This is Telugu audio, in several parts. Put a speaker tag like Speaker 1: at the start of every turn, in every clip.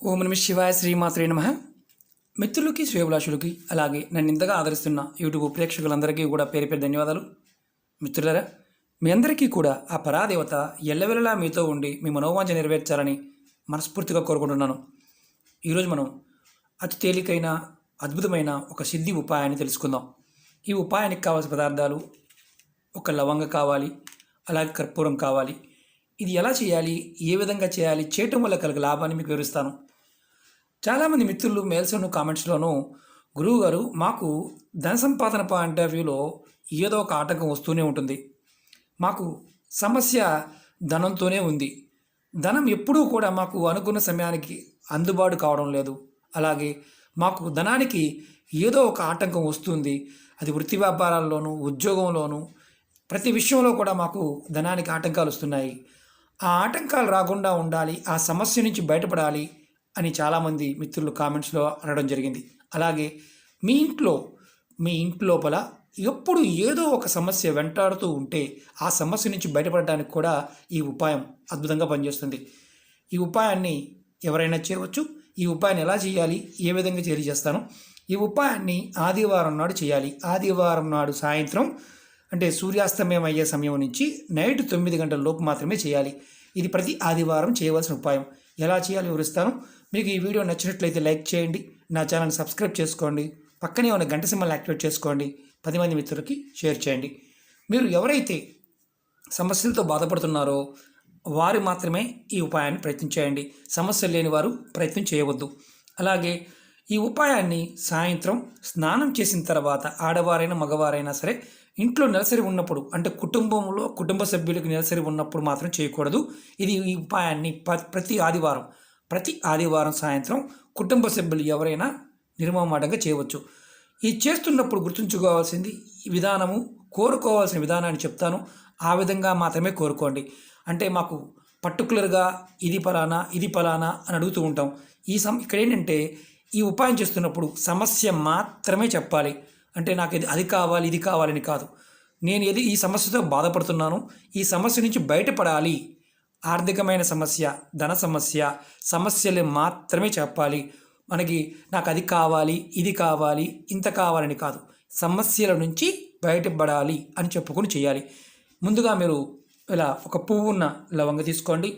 Speaker 1: ఓం నమ శివాయ శ్రీమాత్రే నమ. మిత్రులకి శ్రేయభిలాషులకి అలాగే నన్ను ఇంతగా ఆదరిస్తున్న యూట్యూబ్ ప్రేక్షకులందరికీ కూడా పేరు పేరు ధన్యవాదాలు. మిత్రులారా, మీ అందరికీ కూడా ఆ పరాదేవత ఎల్లవెల్లలా మీతో ఉండి మీ మనోవాంఛ నెరవేర్చాలని మనస్ఫూర్తిగా కోరుకుంటున్నాను. ఈరోజు మనం అతి తేలికైన అద్భుతమైన ఒక సిద్ధి ఉపాయాన్ని తెలుసుకుందాం. ఈ ఉపాయానికి కావాల్సిన పదార్థాలు ఒక లవంగ కావాలి, అలాగే కర్పూరం కావాలి. ఇది ఎలా చేయాలి, ఏ విధంగా చేయాలి, చేయటం వల్ల కలిగే లాభాన్ని మీకు వివరిస్తాను. చాలామంది మిత్రులు మెయిల్స్లోను కామెంట్స్లోనూ గురువుగారు మాకు ధన సంపాదన పాయింట్ ఆఫ్ వ్యూలో ఏదో ఒక ఆటంకం వస్తూనే ఉంటుంది, మాకు సమస్య ధనంతోనే ఉంది, ధనం ఎప్పుడూ కూడా మాకు అనుకున్న సమయానికి అందుబాటు కావడం లేదు, అలాగే మాకు ధనానికి ఏదో ఒక ఆటంకం వస్తుంది, అది వృత్తి వ్యాపారాల్లోనూ ఉద్యోగంలోనూ ప్రతి విషయంలో కూడా మాకు ధనానికి ఆటంకాలు వస్తున్నాయి, ఆ ఆటంకాలు రాకుండా ఉండాలి, ఆ సమస్య నుంచి బయటపడాలి అని చాలామంది మిత్రులు కామెంట్స్లో అనడం జరిగింది. అలాగే మీ ఇంటి లోపల ఎప్పుడు ఏదో ఒక సమస్య వెంటాడుతూ ఉంటే ఆ సమస్య నుంచి బయటపడడానికి కూడా ఈ ఉపాయం అద్భుతంగా పనిచేస్తుంది. ఈ ఉపాయాన్ని ఎవరైనా చేయవచ్చు. ఈ ఉపాయాన్ని ఎలా చేయాలి, ఏ విధంగా చేస్తాను. ఈ ఉపాయాన్ని ఆదివారం నాడు చేయాలి. ఆదివారం నాడు సాయంత్రం అంటే సూర్యాస్తమయం అయ్యే సమయం నుంచి నైట్ 9 గంటల లోపు మాత్రమే చేయాలి. ఇది ప్రతి ఆదివారం చేయవలసిన ఉపాయం. ఎలా చేయాలో వివరిస్తాను. మీకు ఈ వీడియో నచ్చినట్లయితే లైక్ చేయండి, నా ఛానల్ సబ్స్క్రైబ్ చేసుకోండి, పక్కనే ఉన్న గంట సింబల్ యాక్టివేట్ చేసుకోండి, 10 మంది మిత్రులకి షేర్ చేయండి. మీరు ఎవరైతే సమస్యలతో బాధపడుతున్నారో వారు మాత్రమే ఈ ఉపాయాన్ని ప్రయత్నం చేయండి. సమస్యలు లేని వారు ప్రయత్నం చేయవద్దు. అలాగే ఈ ఉపాయాన్ని సాయంత్రం స్నానం చేసిన తర్వాత ఆడవారైనా మగవారైనా సరే ఇంట్లో నెలసరి ఉన్నప్పుడు, అంటే కుటుంబంలో కుటుంబ సభ్యులకు నెలసరి ఉన్నప్పుడు మాత్రం చేయకూడదు. ఈ ఉపాయాన్ని ప్రతి ఆదివారం సాయంత్రం కుటుంబ సభ్యులు ఎవరైనా నిర్మమాటంగా చేయవచ్చు. ఇది చేస్తున్నప్పుడు గుర్తుంచుకోవాల్సింది విధానము, కోరుకోవాల్సిన విధానాన్ని చెప్తాను. ఆ విధంగా మాత్రమే కోరుకోండి. అంటే మాకు పర్టికులర్గా ఇది ఫలానా అని అడుగుతూ ఉంటాం. ఇక్కడ ఏంటంటే ఈ ఉపాయం చేస్తున్నప్పుడు సమస్య మాత్రమే చెప్పాలి. అంటే నాకు అది కావాలి ఇది కావాలని కాదు. నేను ఈ సమస్యతో బాధపడుతున్నాను, ఈ సమస్య నుంచి బయటపడాలి, ఆర్థికమైన సమస్య, ధన సమస్యలు మాత్రమే చెప్పాలి. నాకు అది కావాలి ఇది కావాలి ఇంత కావాలని కాదు, సమస్యల నుంచి బయటపడాలి అని చెప్పుకొని చేయాలి. ముందుగా మీరు ఇలా ఒక పువ్వున్న లవంగ తీసుకోండి.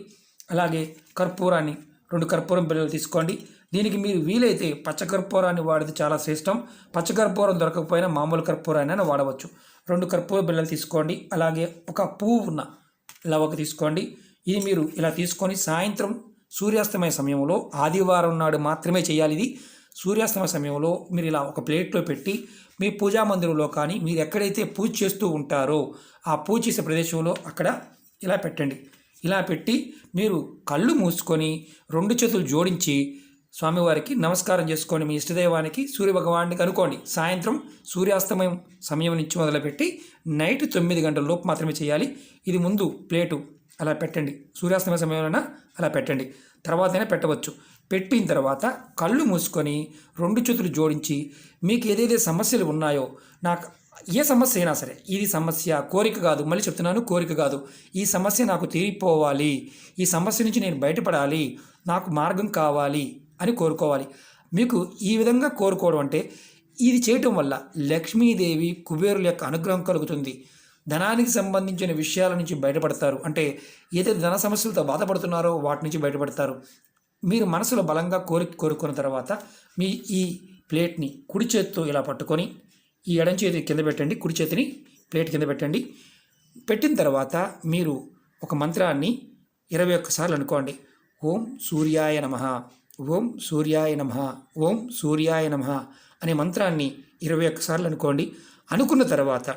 Speaker 1: అలాగే కర్పూరాన్ని 2 కర్పూరం బిళ్ళలు తీసుకోండి. దీనికి మీరు వీలైతే పచ్చకర్పూరాన్ని వాడితే చాలా శ్రేష్టం. పచ్చకర్పూరం దొరకకపోయినా మామూలు కర్పూరాన్ని వాడవచ్చు. 2 కర్పూర బిళ్ళలు తీసుకోండి. అలాగే ఒక పువ్వు ఉన్న లవంగ తీసుకోండి. ఇది మీరు ఇలా తీసుకొని సాయంత్రం సూర్యాస్తమయ సమయంలో ఆదివారం నాడు మాత్రమే చేయాలి. ఇది సూర్యాస్తమయ సమయంలో మీరు ఇలా ఒక ప్లేట్లో పెట్టి మీ పూజా మందిరంలో కానీ మీరు ఎక్కడైతే పూజ చేస్తూ ఉంటారో ఆ పూజ చేసే ప్రదేశంలో అక్కడ ఇలా పెట్టండి. ఇలా పెట్టి మీరు కళ్ళు మూసుకొని 2 చేతులు జోడించి స్వామివారికి నమస్కారం చేసుకొని మీ ఇష్టదైవానికి సూర్యభగవానికి అనుకోండి. సాయంత్రం సూర్యాస్తమయం సమయం నుంచి మొదలుపెట్టి నైట్ 9 గంటల లోపు మాత్రమే చేయాలి. ఇది ముందు ప్లేటు అలా పెట్టండి, సూర్యాస్తమయ సమయంలో అలా పెట్టండి, తర్వాతైనా పెట్టవచ్చు. పెట్టిన తర్వాత కళ్ళు మూసుకొని 2 చేతులు జోడించి మీకు ఏదైతే సమస్యలు ఉన్నాయో, నాకు ఏ సమస్య అయినా సరే, ఇది సమస్య కోరిక కాదు, మళ్ళీ చెప్తున్నాను కోరిక కాదు, ఈ సమస్య నాకు తీరిపోవాలి, ఈ సమస్య నుంచి నేను బయటపడాలి, నాకు మార్గం కావాలి అని కోరుకోవాలి. మీకు ఈ విధంగా కోరుకోవడం అంటే ఇది చేయటం వల్ల లక్ష్మీదేవి కుబేరుల యొక్క అనుగ్రహం కలుగుతుంది. ధనానికి సంబంధించిన విషయాల నుంచి బయటపడతారు. అంటే ఏదైతే ధన సమస్యలతో బాధపడుతున్నారో వాటి నుంచి బయటపడతారు. మీరు మనసులో బలంగా కోరుకున్న తర్వాత మీ ఈ ప్లేట్ని కుడి చేతితో ఇలా పట్టుకొని ఈ ఎడం చేతి కింద పెట్టండి, కుడి చేతిని ప్లేట్ కింద పెట్టండి. పెట్టిన తర్వాత మీరు ఒక మంత్రాన్ని 21 సార్లు అనుకోండి. ఓం సూర్యాయ నమః, ఓం సూర్యాయ నమః, ఓం సూర్యాయ నమః అనే మంత్రాన్ని 21 సార్లు అనుకోండి. అనుకున్న తర్వాత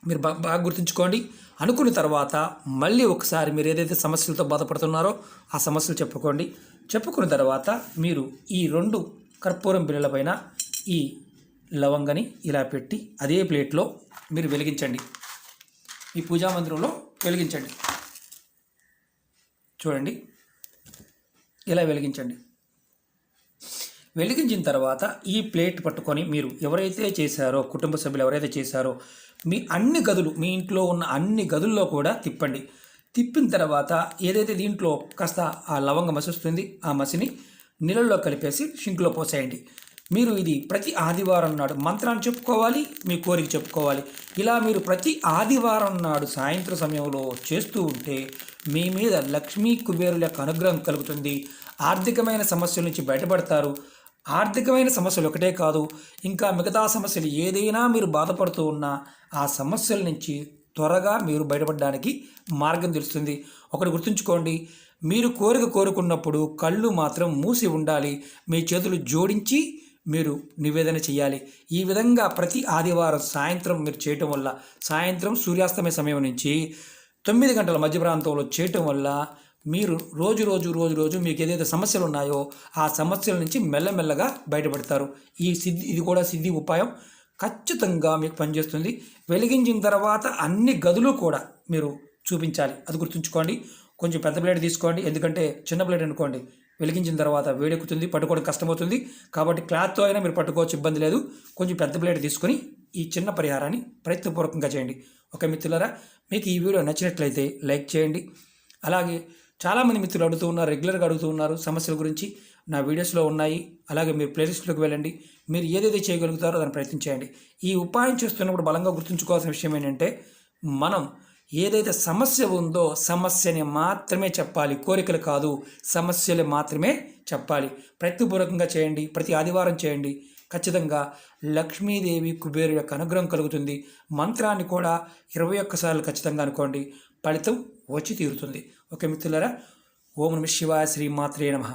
Speaker 1: మీరు బాగా గుర్తుంచుకోండి. అనుకున్న తర్వాత మళ్ళీ ఒకసారి మీరు ఏదైతే సమస్యలతో బాధపడుతున్నారో ఆ సమస్యలు చెప్పుకున్న తర్వాత మీరు ఈ 2 కర్పూరం బిళ్ళల పైన ఈ లవంగని ఇలా పెట్టి అదే ప్లేట్లో మీరు వెలిగించండి. ఈ పూజా మందిరంలో వెలిగించండి. చూడండి, ఇలా వెలిగించండి. వెలిగించిన తర్వాత ఈ ప్లేట్ పట్టుకొని మీరు ఎవరైతే చేశారో, కుటుంబ సభ్యులు ఎవరైతే చేశారో మీ ఇంట్లో ఉన్న అన్ని గదుల్లో కూడా తిప్పండి. తిప్పిన తర్వాత ఏదైతే దీంట్లో కాస్త ఆ లవంగ మసి వస్తుంది, ఆ మసిని నీళ్ళల్లో కలిపేసి షింక్లో పోసేయండి. మీరు ఇది ప్రతి ఆదివారం నాడు మంత్రాన్ని చెప్పుకోవాలి, మీ కోరిక చెప్పుకోవాలి. ఇలా మీరు ప్రతి ఆదివారం నాడు సాయంత్రం సమయంలో చేస్తూ ఉంటే మీ మీద లక్ష్మీ కుబేరుల యొక్క అనుగ్రహం కలుగుతుంది. ఆర్థికమైన సమస్యల నుంచి బయటపడతారు. ఆర్థికమైన సమస్యలు ఒకటే కాదు, ఇంకా మిగతా సమస్యలు ఏదైనా మీరు బాధపడుతూ ఉన్నా ఆ సమస్యల నుంచి త్వరగా మీరు బయటపడడానికి మార్గం తెలుస్తుంది. ఒకటి గుర్తుంచుకోండి, మీరు కోరిక కోరుకున్నప్పుడు కళ్ళు మాత్రం మూసి ఉండాలి. మీ చేతులు జోడించి మీరు నివేదన చేయాలి. ఈ విధంగా ప్రతి ఆదివారం సాయంత్రం మీరు చేయటం వల్ల, సాయంత్రం సూర్యాస్తమయ సమయం నుంచి 9 గంటల మధ్య ప్రాంతంలో చేయటం వల్ల మీరు రోజు మీకు ఏదైతే సమస్యలు ఉన్నాయో ఆ సమస్యల నుంచి మెల్లమెల్లగా బయటపడతారు. ఇది కూడా సిద్ధి ఉపాయం ఖచ్చితంగా మీకు పనిచేస్తుంది. వెలిగించిన తర్వాత అన్ని గదులు కూడా మీరు చూపించాలి, అది గుర్తుంచుకోండి. కొంచెం పెద్ద ప్లేట్ తీసుకోండి, ఎందుకంటే చిన్న ప్లేట్ అనుకోండి వెలిగించిన తర్వాత వేడెక్కుతుంది, పట్టుకోవడం కష్టమవుతుంది. కాబట్టి క్లాత్తో అయినా మీరు పట్టుకోవచ్చు, ఇబ్బంది లేదు. కొంచెం పెద్ద ప్లేట్ తీసుకొని ఈ చిన్న పరిహారాన్ని ప్రయత్నపూర్వకంగా చేయండి. ఓకే మిత్రులారా, మీకు ఈ వీడియో నచ్చినట్లయితే లైక్ చేయండి. అలాగే చాలామంది మిత్రులు రెగ్యులర్గా అడుగుతూ ఉన్నారు సమస్యల గురించి. నా వీడియోస్లో ఉన్నాయి, అలాగే మీరు ప్లేలిస్ట్లోకి వెళ్ళండి. మీరు ఏదైతే చేయగలుగుతారో దాన్ని ప్రయత్నం చేయండి. ఈ ఉపాయం చేస్తున్నప్పుడు బలంగా గుర్తుంచుకోవాల్సిన విషయం ఏంటంటే, మనం ఏదైతే సమస్య ఉందో సమస్యని మాత్రమే చెప్పాలి, కోరికలు కాదు, సమస్యలు మాత్రమే చెప్పాలి. ప్రయత్నపూర్వకంగా చేయండి, ప్రతి ఆదివారం చేయండి. ఖచ్చితంగా లక్ష్మీదేవి కుబేరు యొక్క అనుగ్రహం కలుగుతుంది. మంత్రాన్ని కూడా 21 సార్లు ఖచ్చితంగా అనుకోండి, ఫలితం వచ్చి తీరుతుంది. ఓకే మిత్రులారా, ఓం నమః శివాయ, శ్రీ మాత్రే నమః.